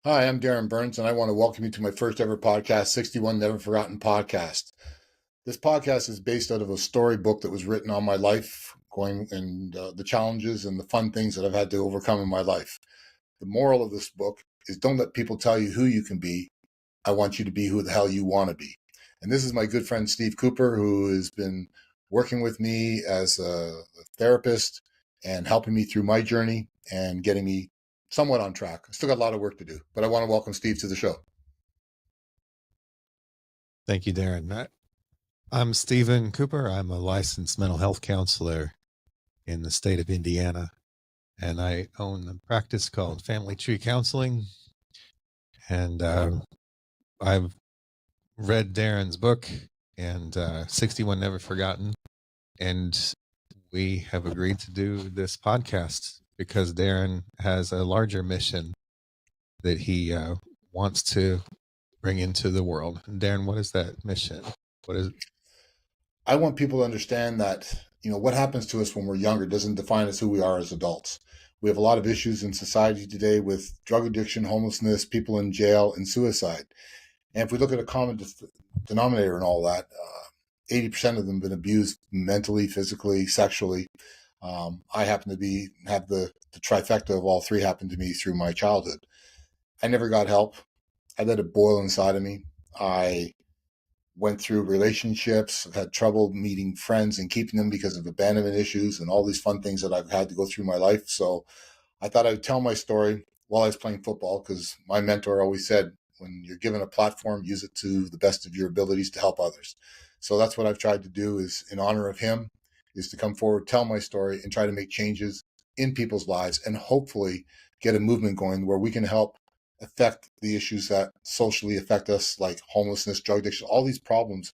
Hi, I'm Darin Burns, and I want to welcome you to my first ever podcast, 61 Never Forgotten podcast. This podcast is based out of a storybook that was written on my life, the challenges and the fun things that I've had to overcome in my life. The moral of this book is don't let people tell you who you can be. I want you to be who the hell you want to be. And this is my good friend, Steve Cooper, who has been working with me as a therapist and helping me through my journey and getting me somewhat on track. I still got a lot of work to do, but I want to welcome Steve to the show. Thank you, Darin. I'm Stephen Cooper. I'm a licensed mental health counselor in the state of Indiana, and I own a practice called Family Tree Counseling. And I've read Darin's book and 61 Never Forgotten, and we have agreed to do this podcast because Darin has a larger mission that he wants to bring into the world. And Darin, what is that mission? What is it? I want people to understand that, what happens to us when we're younger doesn't define us who we are as adults. We have a lot of issues in society today with drug addiction, homelessness, people in jail, and suicide. And if we look at a common denominator and all that, 80% of them have been abused mentally, physically, sexually. I happen to have the trifecta of all three happen to me through my childhood. I never got help. I let it boil inside of me. I went through relationships, had trouble meeting friends and keeping them because of abandonment issues and all these fun things that I've had to go through my life. So I thought I'd tell my story while I was playing football, because my mentor always said, when you're given a platform, use it to the best of your abilities to help others. So that's what I've tried to do, is in honor of him, is to come forward, tell my story, and try to make changes in people's lives and hopefully get a movement going where we can help affect the issues that socially affect us, like homelessness, drug addiction. All these problems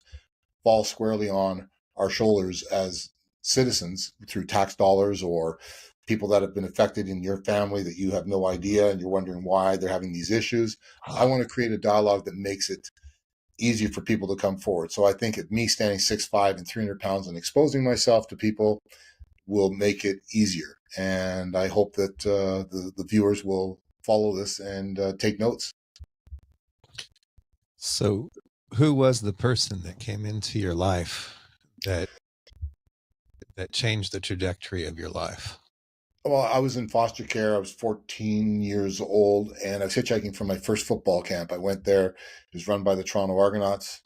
fall squarely on our shoulders as citizens through tax dollars, or people that have been affected in your family that you have no idea and you're wondering why they're having these issues. I want to create a dialogue that makes it easier for people to come forward. So I think me standing 6'5" and 300 pounds and exposing myself to people will make it easier. And I hope that the viewers will follow this and take notes. So who was the person that came into your life that changed the trajectory of your life? Well, I was in foster care. I was 14 years old, and I was hitchhiking from my first football camp. I went there. It was run by the Toronto Argonauts,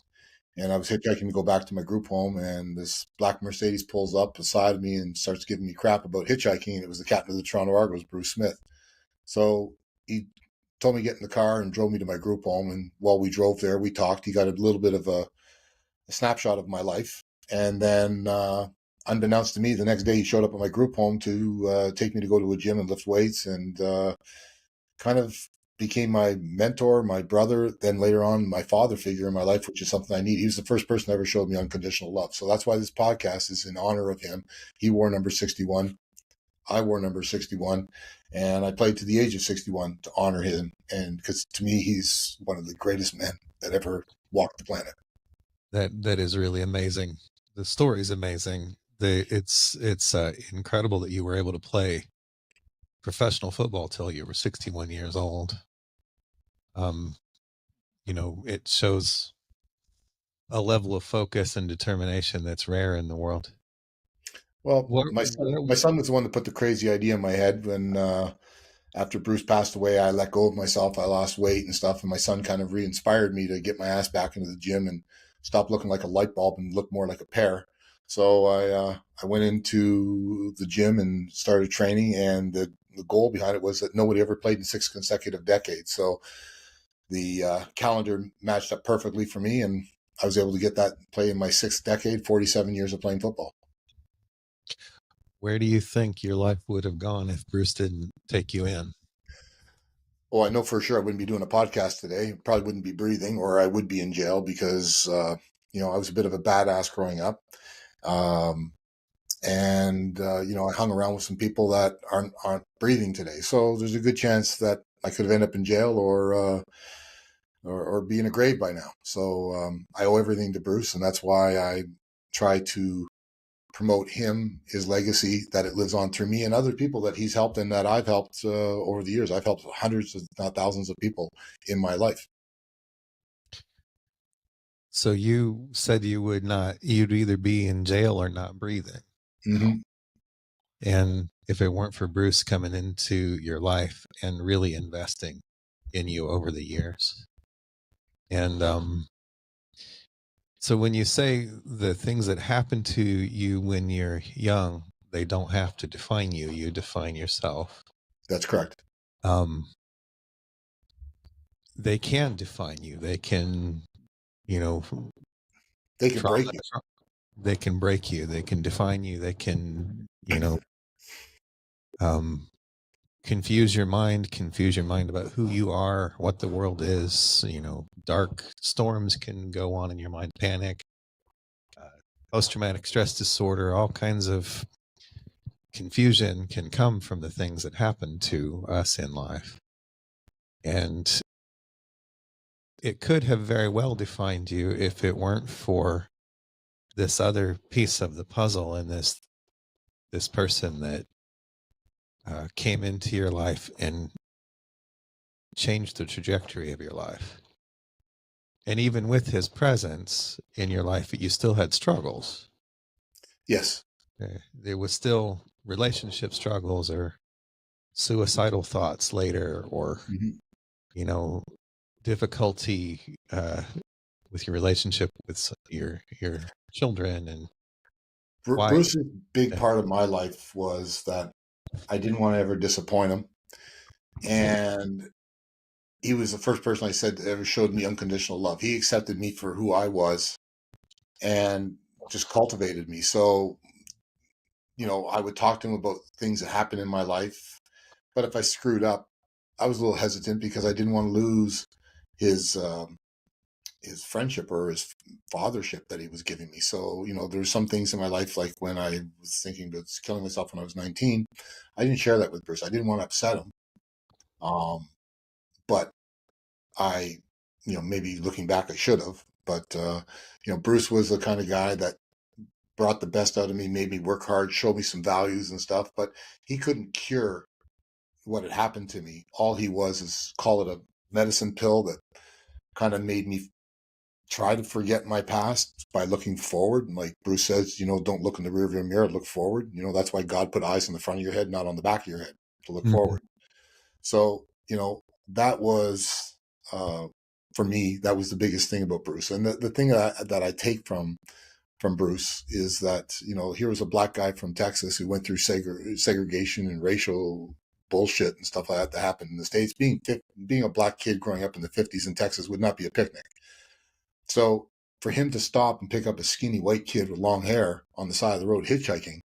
and I was hitchhiking to go back to my group home, and this black Mercedes pulls up beside me and starts giving me crap about hitchhiking, and it was the captain of the Toronto Argos, Bruce Smith. So he told me to get in the car and drove me to my group home, and while we drove there, we talked. He got a little bit of a snapshot of my life, and then unbeknownst to me, the next day he showed up at my group home to take me to go to a gym and lift weights, and kind of became my mentor, my brother, then later on my father figure in my life, which is something I need. He was the first person that ever showed me unconditional love. So that's why this podcast is in honor of him. He wore number 61. I wore number 61, and I played to the age of 61 to honor him. And because to me, he's one of the greatest men that ever walked the planet. That is really amazing. The story's amazing. It's incredible that you were able to play professional football till you were 61 years old. It shows a level of focus and determination that's rare in the world. Well, my son was the one that put the crazy idea in my head when, after Bruce passed away, I let go of myself. I lost weight and stuff. And my son kind of re-inspired me to get my ass back into the gym and stop looking like a light bulb and look more like a pear. So I went into the gym and started training. And the goal behind it was that nobody ever played in 6 consecutive decades. So the calendar matched up perfectly for me. And I was able to get that play in my 6th decade, 47 years of playing football. Where do you think your life would have gone if Bruce didn't take you in? Oh, I know for sure I wouldn't be doing a podcast today. Probably wouldn't be breathing, or I would be in jail because I was a bit of a badass growing up. Um, and I hung around with some people that aren't breathing today. So there's a good chance that I could have ended up in jail or be in a grave by now. So I owe everything to Bruce, and that's why I try to promote him, his legacy, that it lives on through me and other people that he's helped and that I've helped over the years. I've helped hundreds, if not thousands, of people in my life. So you said you'd either be in jail or not breathing. Mm-hmm. And if it weren't for Bruce coming into your life and really investing in you over the years. And so when you say the things that happen to you when you're young, they don't have to define you, you define yourself. That's correct. They can define you. They can, They can trauma, break you. they can break you. They can define you. They can, confuse your mind about who you are, what the world is. Dark storms can go on in your mind, panic, post-traumatic stress disorder, all kinds of confusion can come from the things that happen to us in life. And it could have very well defined you if it weren't for this other piece of the puzzle and this person that came into your life and changed the trajectory of your life. And even with his presence in your life, you still had struggles. Yes. There was still relationship struggles or suicidal thoughts later, or, difficulty with your relationship with your children. And Bruce's big part of my life was that I didn't want to ever disappoint him. And he was the first person I said that ever showed me unconditional love. He accepted me for who I was and just cultivated me. So, I would talk to him about things that happened in my life. But if I screwed up, I was a little hesitant because I didn't want to lose his friendship or his fathership that he was giving me. So, there's some things in my life, like when I was thinking about killing myself when I was 19, I didn't share that with Bruce. I didn't want to upset him. But I, maybe looking back, I should have. But, Bruce was the kind of guy that brought the best out of me, made me work hard, showed me some values and stuff. But he couldn't cure what had happened to me. All he was is, call it a medicine pill that kind of made me try to forget my past by looking forward. And like Bruce says, don't look in the rearview mirror, look forward. That's why God put eyes on the front of your head, not on the back of your head, to look forward. So, that was, for me, that was the biggest thing about Bruce. And the thing that I take from Bruce is that, here was a black guy from Texas who went through segregation and racial bullshit and stuff like that happened in the States. Being a black kid growing up in the 50s in Texas would not be a picnic. So for him to stop and pick up a skinny white kid with long hair on the side of the road hitchhiking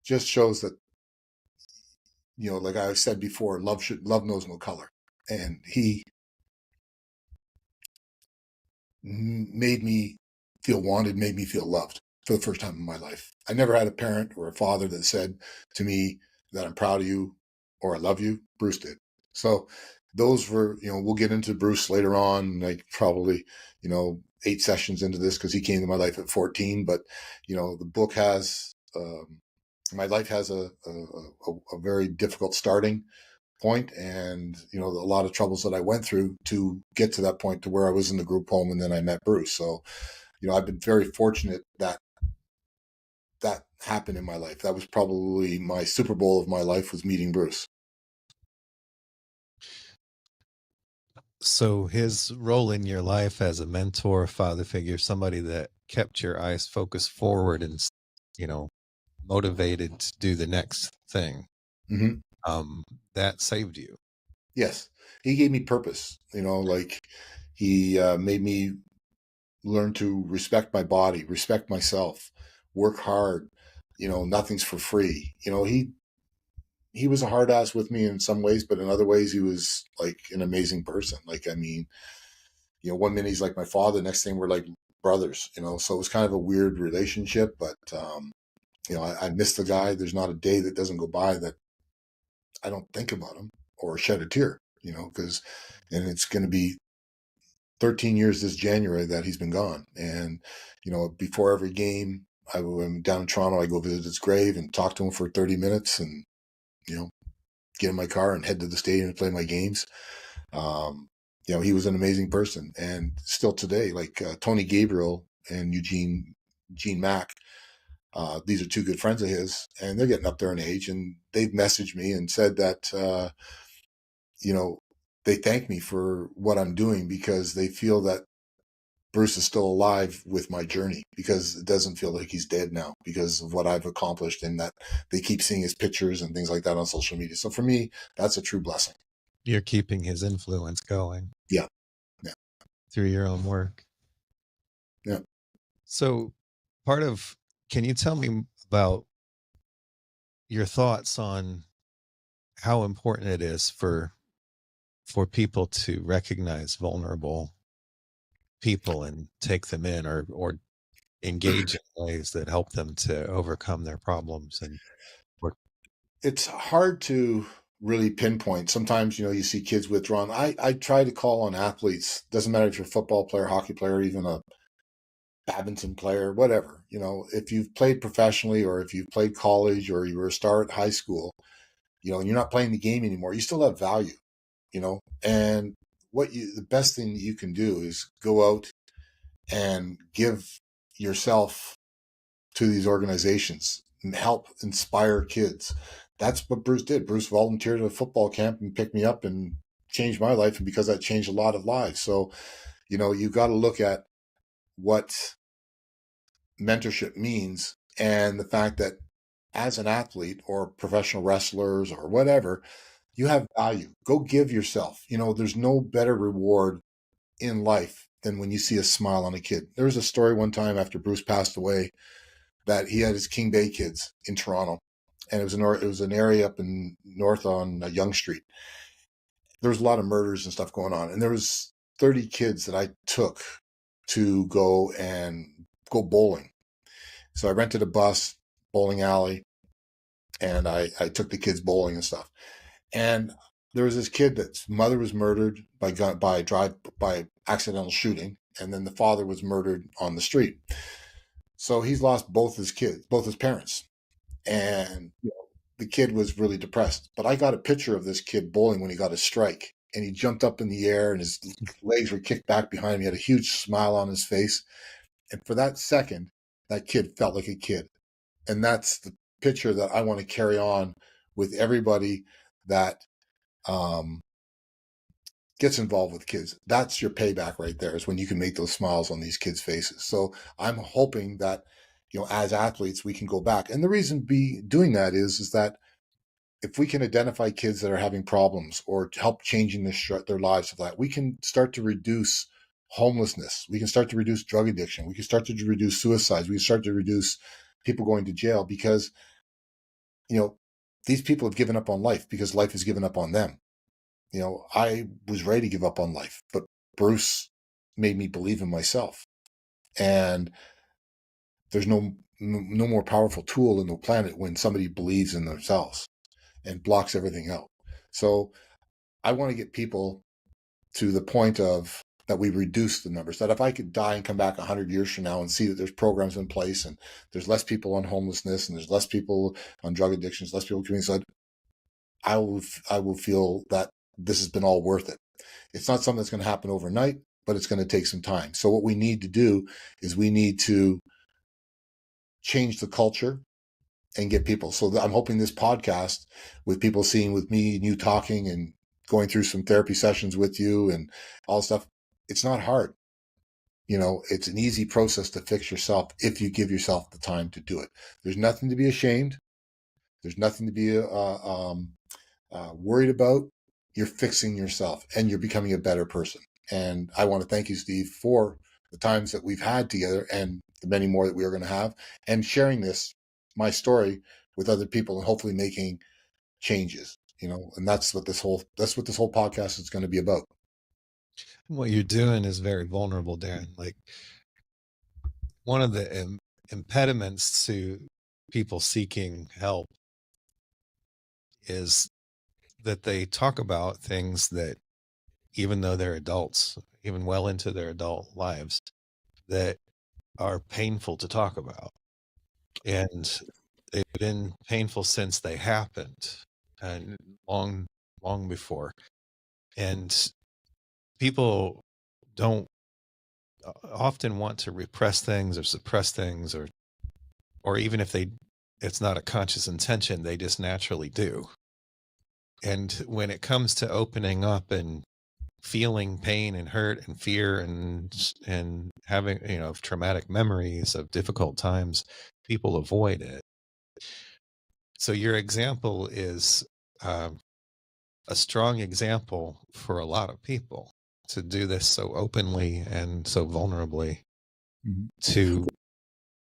just shows that, like I said before, love knows no color. And he made me feel wanted, made me feel loved for the first time in my life. I never had a parent or a father that said to me that I'm proud of you or I love you. Bruce did. So those were, we'll get into Bruce later on, like probably, 8 sessions into this, because he came to my life at 14. But, the book has, my life has a very difficult starting point, and a lot of troubles that I went through to get to that point, to where I was in the group home and then I met Bruce. So I've been very fortunate that happened in my life. That was probably my Super Bowl of my life, was meeting Bruce. So his role in your life as a mentor, father figure, somebody that kept your eyes focused forward and motivated to do the next thing, that saved you. Yes, he gave me purpose. Like he made me learn to respect my body, respect myself, work hard. Nothing's for free. he was a hard ass with me in some ways, but in other ways he was like an amazing person. Like, I mean, one minute he's like my father, next thing we're like brothers, so it was kind of a weird relationship, but I miss the guy. There's not a day that doesn't go by that I don't think about him or shed a tear, because, and it's going to be 13 years this January that he's been gone. And, before every game, I'm down in Toronto, I go visit his grave and talk to him for 30 minutes and, get in my car and head to the stadium and play my games. He was an amazing person. And still today, like Tony Gabriel and Gene Mack, these are two good friends of his, and they're getting up there in age, and they've messaged me and said that, they thank me for what I'm doing because they feel that Bruce is still alive with my journey, because it doesn't feel like he's dead now because of what I've accomplished, and that they keep seeing his pictures and things like that on social media. So for me, that's a true blessing. You're keeping his influence going. Yeah. Through your own work. Yeah. So can you tell me about your thoughts on how important it is for people to recognize vulnerable people and take them in or engage in ways that help them to overcome their problems? And it's hard to really pinpoint. Sometimes, you see kids withdrawn. I try to call on athletes. Doesn't matter if you're a football player, hockey player, even a badminton player, whatever. If you've played professionally or if you've played college or you were a star at high school, and you're not playing the game anymore, you still have value, and the best thing that you can do is go out and give yourself to these organizations and help inspire kids. That's what Bruce did. Bruce volunteered at a football camp and picked me up and changed my life. And because that changed a lot of lives. So, you got to look at what mentorship means and the fact that as an athlete or professional wrestlers or whatever, you have value. Go give yourself. There's no better reward in life than when you see a smile on a kid. There was a story one time after Bruce passed away that he had his King Bay kids in Toronto, and it was an area up in north on Yonge Street. There was a lot of murders and stuff going on, and there was 30 kids that I took to go bowling. So I rented a bus, bowling alley, and I took the kids bowling and stuff. And there was this kid that's mother was murdered by accidental shooting, and then the father was murdered on the street. So he's lost both his parents, and the kid was really depressed. But I got a picture of this kid bowling when he got a strike, and he jumped up in the air, and his legs were kicked back behind him. He had a huge smile on his face, and for that second, that kid felt like a kid, and that's the picture that I want to carry on with everybody that gets involved with kids. That's your payback right there, is when you can make those smiles on these kids' faces. So I'm hoping that, as athletes, we can go back. And the reason doing that is that if we can identify kids that are having problems or help changing their lives of that, we can start to reduce homelessness. We can start to reduce drug addiction. We can start to reduce suicides. We can start to reduce people going to jail, because, these people have given up on life because life has given up on them. I was ready to give up on life, but Bruce made me believe in myself. And there's no more powerful tool in the planet when somebody believes in themselves and blocks everything out. So I want to get people to the point of that we reduce the numbers, that if I could die and come back 100 years from now and see that there's programs in place and there's less people on homelessness and there's less people on drug addictions, less people committing suicide, I will feel that this has been all worth it. It's not something that's going to happen overnight, but it's going to take some time. So what we need to do is we need to change the culture and get people. So I'm hoping this podcast, with people seeing with me and you talking and going through some therapy sessions with you and all stuff, it's not hard. It's an easy process to fix yourself if you give yourself the time to do it. There's nothing to be ashamed. There's nothing to be worried about. You're fixing yourself and you're becoming a better person. And I want to thank you, Steve, for the times that we've had together and the many more that we are going to have, and sharing my story with other people, and hopefully making changes, and that's what this whole podcast is going to be about. What you're doing is very vulnerable, Darin. Like, one of the impediments to people seeking help is that they talk about things that, even though they're adults, even well into their adult lives, that are painful to talk about. And they've been painful since they happened, and long, long before. And people don't often want to repress things or suppress things, or even if it's not a conscious intention, they just naturally do. And when it comes to opening up and feeling pain and hurt and fear and having, traumatic memories of difficult times, people avoid it. So your example is um, a strong example for a lot of people to do this so openly and so vulnerably. Mm-hmm. To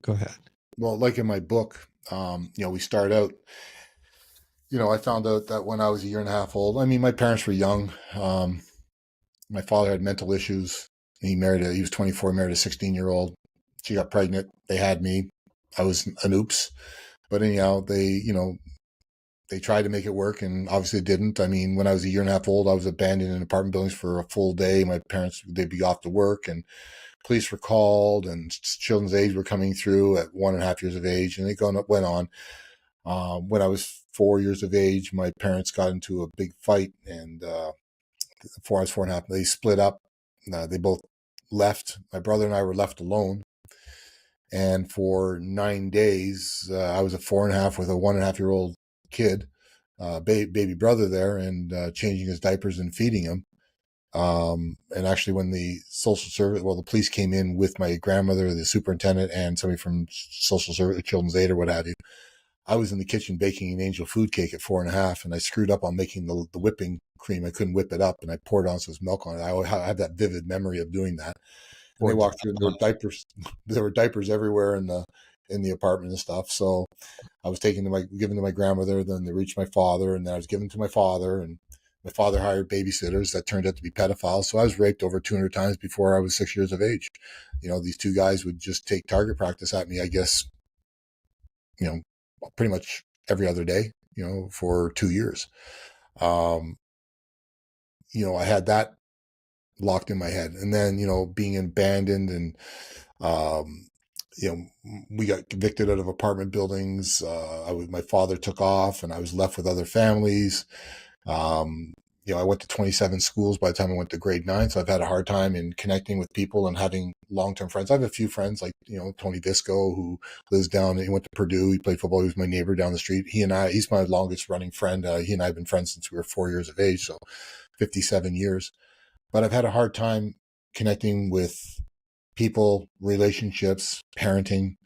go ahead. Well, like in my book, we start out, I found out that when I was a year and a half old, I mean, my parents were young. My father had mental issues. He was 24, married a 16-year-old. She got pregnant. They had me. I was an oops. But anyhow, they tried to make it work, and obviously it didn't. I mean, when I was a year and a half old, I was abandoned in apartment buildings for a full day. My parents, they'd be off to work, and police were called, and children's aides were coming through at 1.5 years of age, and it went on. When I was 4 years of age, my parents got into a big fight, and before I was 4.5, they split up. They both left. My brother and I were left alone. And for 9 days, I was a 4.5 with a 1.5-year-old kid, baby brother there, and changing his diapers and feeding him. And actually, when the the police came in with my grandmother, the superintendent, and somebody from social service, children's aid, or what have you, I was in the kitchen baking an angel food cake at 4.5, and I screwed up on making the whipping cream. I couldn't whip it up, and I poured on some milk on it. I have that vivid memory of doing that. And they walked through, and there were diapers everywhere in the apartment and stuff. So I was giving to my grandmother, then they reached my father, and then I was given to my father, and my father hired babysitters that turned out to be pedophiles. So I was raped over 200 times before I was 6 years of age. These two guys would just take target practice at me, I guess, pretty much every other day, for 2 years. I had that locked in my head. And then, being abandoned, and, we got evicted out of apartment buildings. My father took off, and I was left with other families. I went to 27 schools by the time I went to grade 9. So I've had a hard time in connecting with people and having long-term friends. I have a few friends like, Tony Visco, who lives down, he went to Purdue. He played football. He was my neighbor down the street. He's my longest running friend. He and I have been friends since we were 4 years of age. So 57 years. But I've had a hard time connecting with people, relationships, parenting.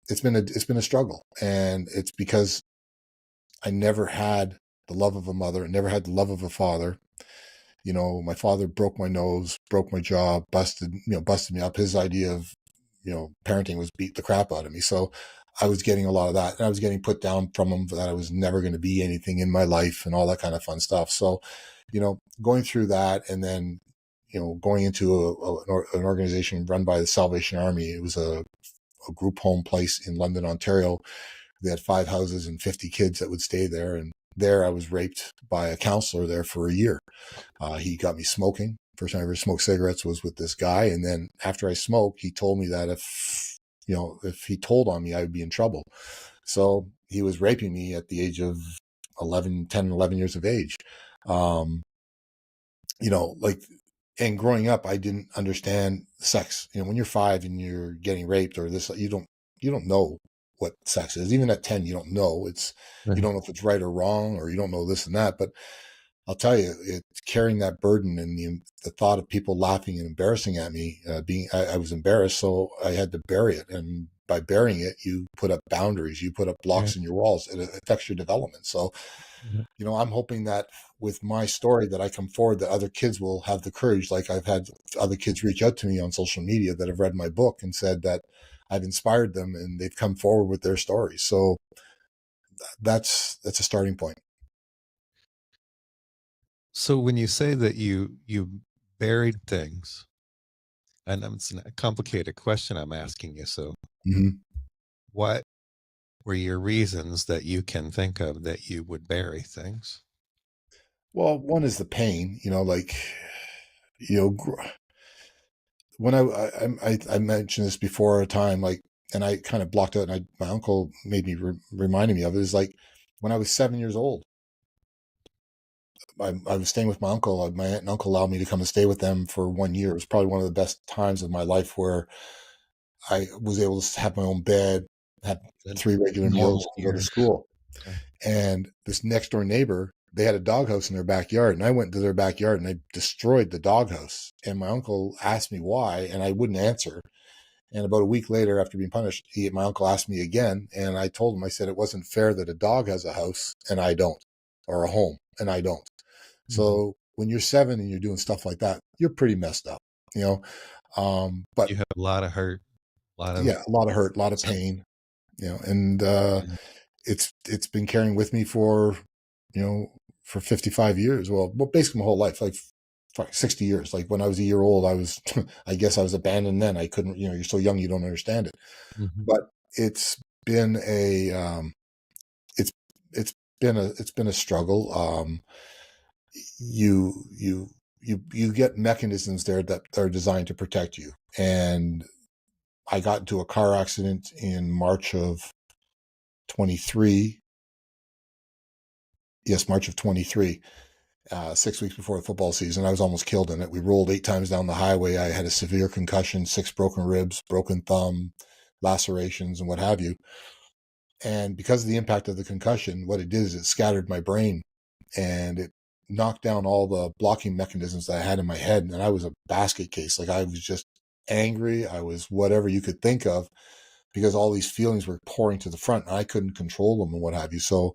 It's been a struggle, and it's because I never had the love of a mother, I never had the love of a father. My father broke my nose, broke my jaw, busted me up. His idea of, parenting was beat the crap out of me. So I was getting a lot of that, and I was getting put down from him that I was never going to be anything in my life and all that kind of fun stuff. So, going through that, and then, going into an organization run by the Salvation Army. It was a group home place in London, Ontario. They had 5 houses and 50 kids that would stay there. And there I was raped by a counselor there for a year. He got me smoking. First time I ever smoked cigarettes was with this guy. And then after I smoked, he told me that if he told on me, I would be in trouble. So he was raping me at the age of 11 years of age. And growing up, I didn't understand sex. When you're 5 and you're getting raped or this, you don't know what sex is. Even at 10, you don't know. You don't know if it's right or wrong, or you don't know this and that. But I'll tell you, it's carrying that burden, and the thought of people laughing and embarrassing at me, I was embarrassed, so I had to bury it. And by burying it, you put up boundaries, you put up blocks in your walls. It affects your development. So, I'm hoping that with my story that I come forward, that other kids will have the courage. Like I've had other kids reach out to me on social media that have read my book and said that I've inspired them, and they've come forward with their stories. So, that's a starting point. So when you say that you buried things, and it's a complicated question I'm asking you, so Mm-hmm. what were your reasons that you can think of that you would bury things? Well, one is the pain, like, when I mentioned this before a time, like, and I kind of blocked out, and my uncle made me reminded me of it. Is like when I was 7 years old, I was staying with my uncle. My aunt and uncle allowed me to come and stay with them for 1 year. It was probably one of the best times of my life where I was able to have my own bed, have A 3 regular meals, normal and go to year. school. Okay. And this next door neighbor, they had a doghouse in their backyard, and I went to their backyard and I destroyed the doghouse. And my uncle asked me why, and I wouldn't answer. And about a week later, after being punished, my uncle asked me again, and I told him, I said, it wasn't fair that a dog has a house and I don't, or a home and I don't. Mhm. So when you're 7 and you're doing stuff like that, you're pretty messed up, you know. But You have a lot of hurt, a lot of yeah, a lot of hurt, a lot of stuff. pain, and And it's been carrying with me you know, for 55 years. Well, basically my whole life, like 60 years. Like when I was a year old, I was, I guess I was abandoned then. I couldn't, you're so young, you don't understand it. mhm. But it's been it's, it's been a struggle. You, you, you get mechanisms there that are designed to protect you. And I got into a car accident in March of 23. Yes, March of 23. 6 weeks before the football season. I was almost killed in it. We rolled 8 times down the highway. I had a severe concussion, 6 broken ribs, broken thumb, lacerations, and what have you. And because of the impact of the concussion, what it did is it scattered my brain, and it knocked down all the blocking mechanisms that I had in my head. And I was a basket case. Like I was just angry. I was whatever you could think of, because all these feelings were pouring to the front and I couldn't control them and what have you. So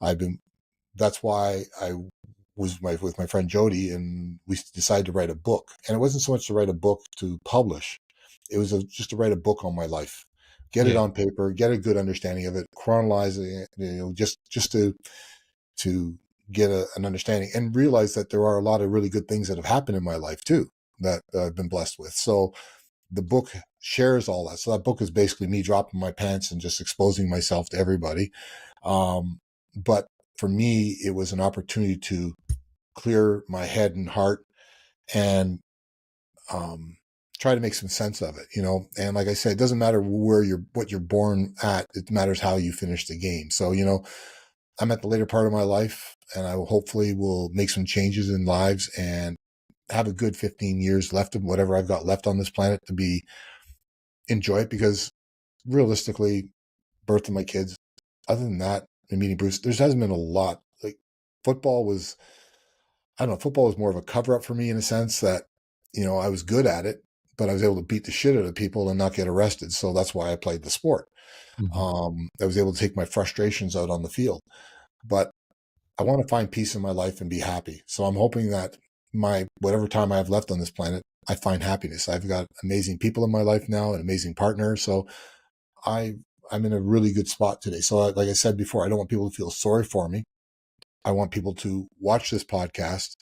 I've been that's why I was with my friend Jody, and we decided to write a book. And it wasn't so much to write a book to publish; it was just to write a book on my life, get it Yeah. on paper, get a good understanding of it, chronologizing it, just to get an understanding, and realize that there are a lot of really good things that have happened in my life too that I've been blessed with. So the book shares all that. So that book is basically me dropping my pants and just exposing myself to everybody. But for me, it was an opportunity to clear my head and heart, and um, try to make some sense of it. And like I said, it doesn't matter what you're born at. It matters how you finish the game. So, I'm at the later part of my life, and I will hopefully will make some changes in lives and have a good 15 years left of whatever I've got left on this planet to be enjoy it, because realistically, birth of my kids, other than that, and meeting Bruce, there hasn't been a lot. Like football was, I don't know, football was more of a cover up for me in a sense that, I was good at it, but I was able to beat the shit out of people and not get arrested. So that's why I played the sport. Mhm. I was able to take my frustrations out on the field, but I want to find peace in my life and be happy. So I'm hoping that whatever time I have left on this planet, I find happiness. I've got amazing people in my life now, an amazing partner. So I, I'm in a really good spot today. So like I said before, I don't want people to feel sorry for me. I want people to watch this podcast,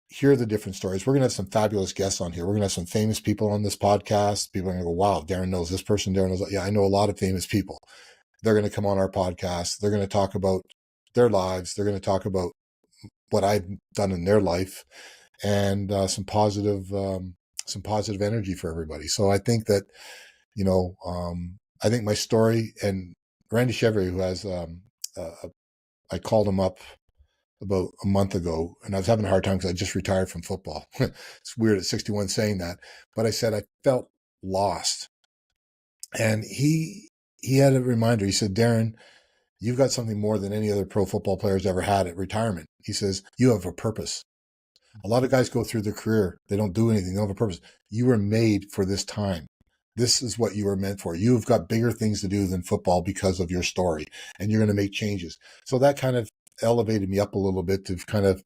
hear the different stories. We're going to have some fabulous guests on here. We're going to have some famous people on this podcast. People are going to go, wow, Darin knows this person. Darin knows that. Yeah, I know a lot of famous people. They're going to come on our podcast. They're going to talk about their lives. They're going to talk about what I've done in their life, and some positive energy for everybody. So I think that, I think my story, and Randy Chevry, who has, I called him up about a month ago, and I was having a hard time because I just retired from football. It's weird at 61 saying that, but I said I felt lost, and he had a reminder. He said, Darin, you've got something more than any other pro football player's ever had at retirement. He says, you have a purpose. A lot of guys go through their career, they don't do anything, they don't have a purpose. You were made for this time. This is what you were meant for. You've got bigger things to do than football because of your story, and you're going to make changes. So that kind of elevated me up a little bit to kind of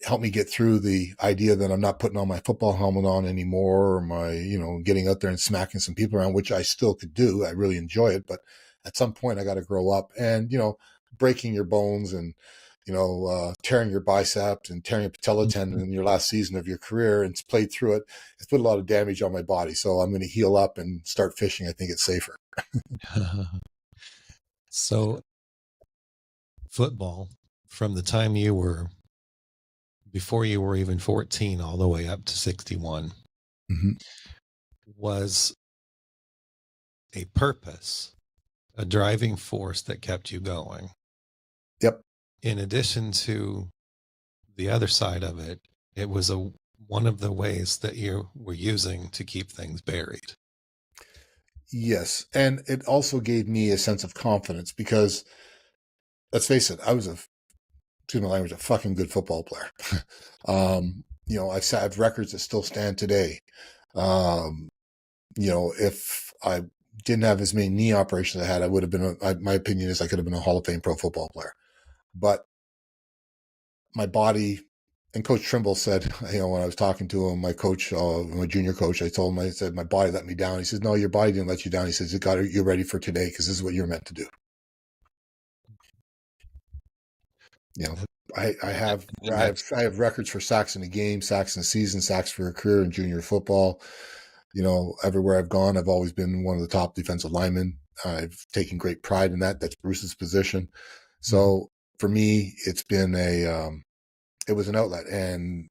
help me get through the idea that I'm not putting on my football helmet on anymore, or my, getting out there and smacking some people around, which I still could do. I really enjoy it, but at some point I got to grow up. And, breaking your bones and, tearing your biceps and tearing a patella tendon in your last season of your career and played through it, it's put a lot of damage on my body. So I'm going to heal up and start fishing. I think it's safer. So football, from the time before you were even 14 all the way up to 61, Mm-hmm. was a purpose, a driving force that kept you going. Yep. In addition to the other side of it, it was one of the ways that you were using to keep things buried. Yes. And it also gave me a sense of confidence because, let's face it, I was excuse my language, a fucking good football player. I have records that still stand today. If I didn't have as many knee operations as I had, I would have been, my opinion is I could have been a Hall of Fame pro football player. But my body, and Coach Trimble said, when I was talking to him, my coach, my junior coach, I told him, I said, my body let me down. He says, no, your body didn't let you down. He says, you're ready for today because this is what you're meant to do. I have records for sacks in a game, sacks in a season, sacks for a career in junior football. Everywhere I've gone, I've always been one of the top defensive linemen. I've taken great pride in that. That's Bruce's position. So for me, it's been it was an outlet, and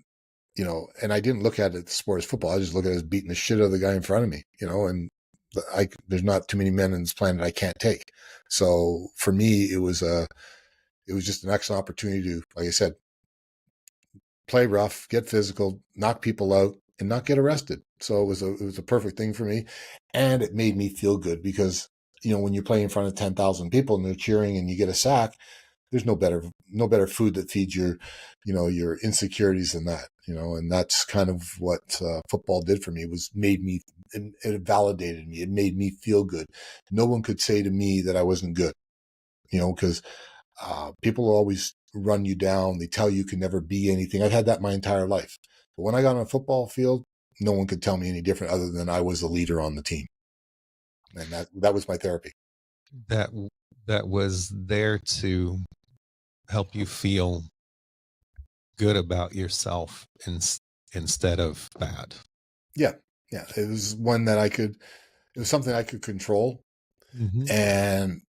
and I didn't look at it the sport as football. I just look at it as beating the shit out of the guy in front of me, and there's not too many men on this planet I can't take. So for me, it was just an excellent opportunity to, like I said, play rough, get physical, knock people out, and not get arrested. So it was a perfect thing for me, and it made me feel good because when you play in front of 10,000 people and they're cheering and you get a sack, there's no better food that feeds your insecurities than that. And that's kind of what football did for me. It validated me. It made me feel good. No one could say to me that I wasn't good. Because people will always run you down. They tell you can never be anything. I've had that my entire life. But when I got on a football field, no one could tell me any different other than I was the leader on the team. And that was my therapy. That was there to help you feel good about yourself instead of bad. Yeah. Yeah. It was one that it was something I could control. Mm-hmm. And,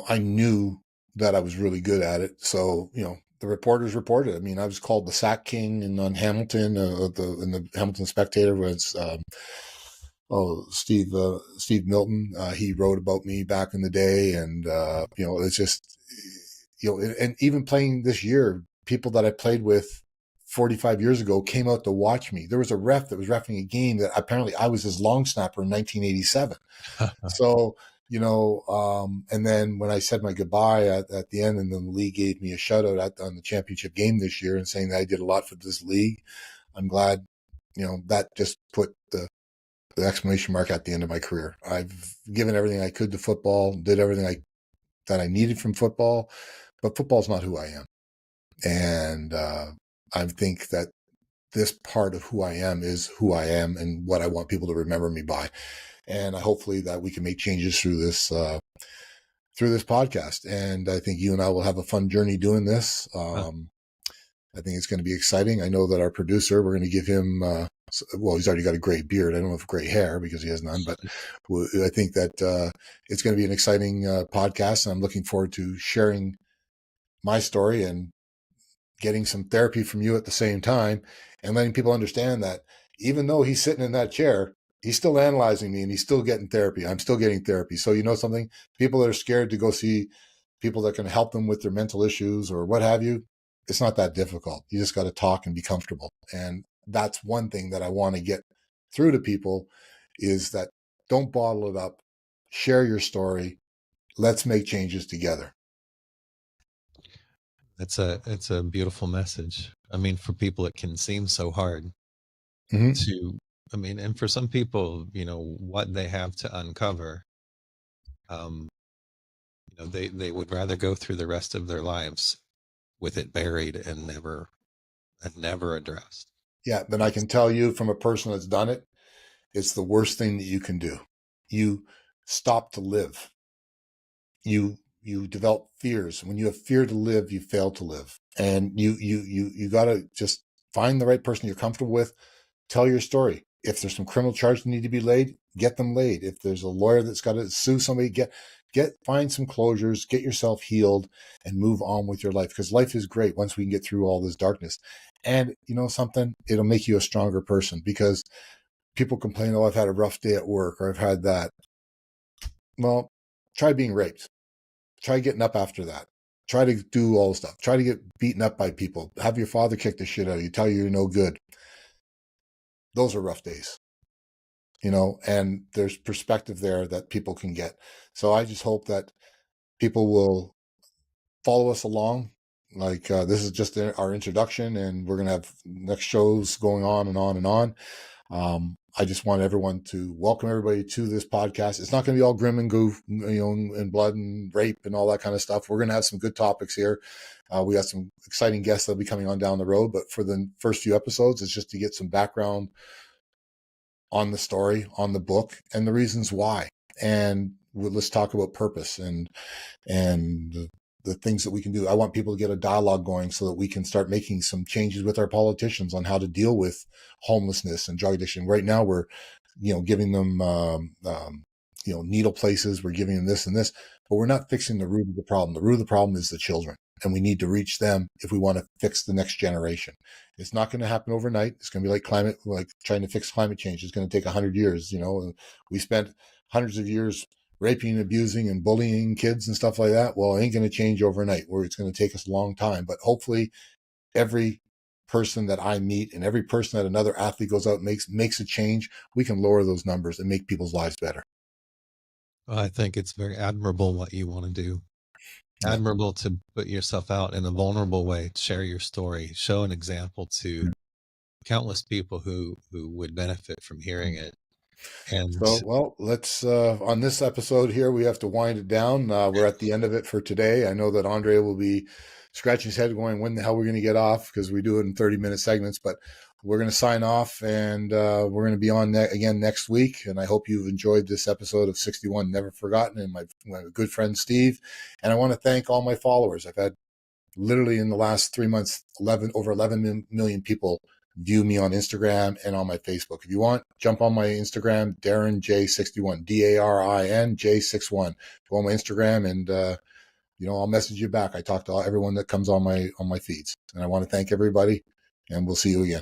I knew that I was really good at it. So, the reporters reported. I mean, I was called the Sack King on Hamilton, in the Hamilton Spectator was, Steve Milton. He wrote about me back in the day. And, it's just, and even playing this year, people that I played with 45 years ago came out to watch me. There was a ref that was reffing a game that apparently I was his long snapper in 1987. So, and then when I said my goodbye at the end, and then the league gave me a shout out on the championship game this year and saying that I did a lot for this league, I'm glad, that just put the exclamation mark at the end of my career. I've given everything I could to football, did everything that I needed from football, but football's not who I am. And I think that this part of who I am is who I am and what I want people to remember me by. And hopefully that we can make changes through this podcast. And I think you and I will have a fun journey doing this. I think it's going to be exciting. I know that our producer, we're going to give him, he's already got a great beard. I don't know if gray hair because he has none, but I think that it's going to be an exciting podcast. And I'm looking forward to sharing my story and getting some therapy from you at the same time and letting people understand that even though he's sitting in that chair, he's still analyzing me and he's still getting therapy. I'm still getting therapy. So you know something, people that are scared to go see people that can help them with their mental issues or what have you, it's not that difficult. You just got to talk and be comfortable. And that's one thing that I want to get through to people is that don't bottle it up. Share your story. Let's make changes together. It's a beautiful message. I mean, for people, it can seem so hard to, and for some people, what they have to uncover, they would rather go through the rest of their lives with it buried and never addressed. Yeah. Then I can tell you from a person that's done it, it's the worst thing that you can do. You stop to live. you develop fears. When you have fear to live, you fail to live. And you got to just find the right person you're comfortable with. Tell your story. If there's some criminal charges that need to be laid, get them laid. If there's a lawyer that's got to sue somebody, find some closures, get yourself healed, and move on with your life. Because life is great once we can get through all this darkness. And you know something? It'll make you a stronger person, because people complain, oh, I've had a rough day at work, or I've had that. Well, try being raped. Try getting up after that. Try to do all the stuff. Try to get beaten up by people. Have your father kick the shit out of you, tell you you're no good. Those are rough days, you know, and there's perspective there that people can get. So I just hope that people will follow us along. Like this is just our introduction, and we're going to have next shows going on and on and on. I just want everyone to welcome everybody to this podcast. It's not going to be all grim and goof, you know, and blood and rape and all that kind of stuff. We're going to have some good topics here. We got some exciting guests that'll be coming on down the road. But for the first few episodes, it's just to get some background on the story, on the book, and the reasons why. And let's talk about purpose and the things that we can do. I want people to get a dialogue going so that we can start making some changes with our politicians on how to deal with homelessness and drug addiction. Right now, we're, you know, giving them, you know, needle places. We're giving them this and this, but we're not fixing the root of the problem. The root of the problem is the children, and we need to reach them if we want to fix the next generation. It's not going to happen overnight. It's going to be like trying to fix climate change. It's going to take 100 years. You know, we spent hundreds of years raping, abusing, and bullying kids and stuff like that. Well, it ain't going to change overnight. Where it's going to take us a long time. But hopefully, every person that I meet and every person that another athlete goes out and makes a change, we can lower those numbers and make people's lives better. I think it's very admirable what you want to do. Admirable to put yourself out in a vulnerable way, share your story, show an example to countless people who would benefit from hearing it. And so, well, let's on this episode here, we have to wind it down. We're at the end of it for today. I know that Andre will be scratching his head going, when the hell we're going to get off, because we do it in 30-minute segments. But we're going to sign off, and we're going to be on again next week. And I hope you've enjoyed this episode of 61 Never Forgotten, and my good friend Steve. And I want to thank all my followers. I've had literally in the last 3 months, over 11 million people view me on Instagram and on my Facebook. If you want, jump on my Instagram, Darin J61, Darin J61. Go on my Instagram, and you know, I'll message you back. I talk to everyone that comes on my feeds, and I want to thank everybody, and we'll see you again.